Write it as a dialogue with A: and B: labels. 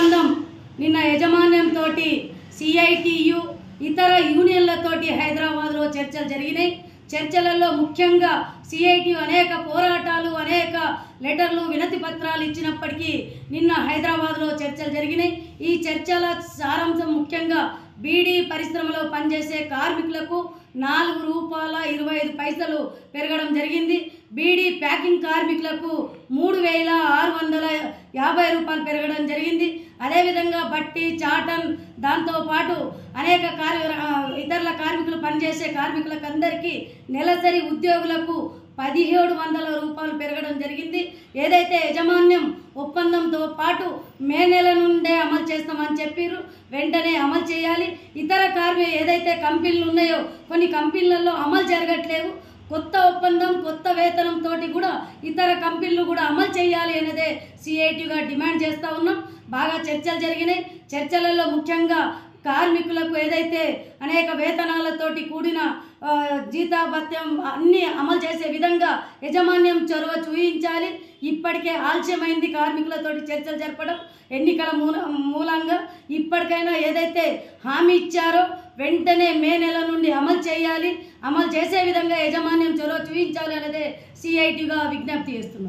A: ఒప్పందం నిన్న యజమాన్యంతో సిఐటియు ఇతర యూనియన్లతోటి హైదరాబాద్లో చర్చలు జరిగినాయి. చర్చలలో ముఖ్యంగా సిఐటియు అనేక పోరాటాలు, అనేక లెటర్లు, వినతి పత్రాలు ఇచ్చినప్పటికీ నిన్న హైదరాబాద్లో చర్చలు జరిగినాయి. ఈ చర్చల సారాంశం ముఖ్యంగా బీడీ పరిశ్రమలో పనిచేసే కార్మికులకు ₹4.25 పెరగడం జరిగింది. బీడీ ప్యాకింగ్ కార్మికులకు ₹3,650 పెరగడం జరిగింది. అదేవిధంగా బట్టి, చాటన్, దాంతోపాటు అనేక ఇతరుల కార్మికులు పనిచేసే కార్మికులకు అందరికీ నెలసరి ఉద్యోగులకు ₹1,700 పెరగడం జరిగింది. ఏదైతే యజమాన్యం ఒప్పందంతో పాటు మే నెల నుండే అమలు చేస్తామని చెప్పారు, వెంటనే అమలు చేయాలి. ఇతర ఏదైతే కంపెనీలు ఉన్నాయో కొన్ని కంపెనీలలో అమలు జరగట్లేవు. కొత్త ఒప్పందం, కొత్త వేతనంతో కూడా ఇతర కంపెనీలు కూడా అమలు చేయాలి అనేదే సిఐటిగా డిమాండ్ చేస్తూ ఉన్నాం. బాగా చర్చలు జరిగినాయి. చర్చలలో ముఖ్యంగా కార్మికులకు ఏదైతే అనేక వేతనాలతోటి కూడిన జీతాభత్యం అన్నీ అమలు చేసే విధంగా యజమాన్యం చొరవ చూపించాలి. ఇప్పటికే ఆలస్యమైంది కార్మికులతోటి చర్చలు జరపడం ఎన్నికల మూలంగా. ఇప్పటికైనా ఏదైతే హామీ ఇచ్చారో వెంటనే మే నెల నుండి అమలు చేయాలి. అమలు చేసే విధంగా యజమాన్యం చొరవ చూపించాలి అనేదే సిఐటిగా విజ్ఞప్తి చేస్తున్నాం.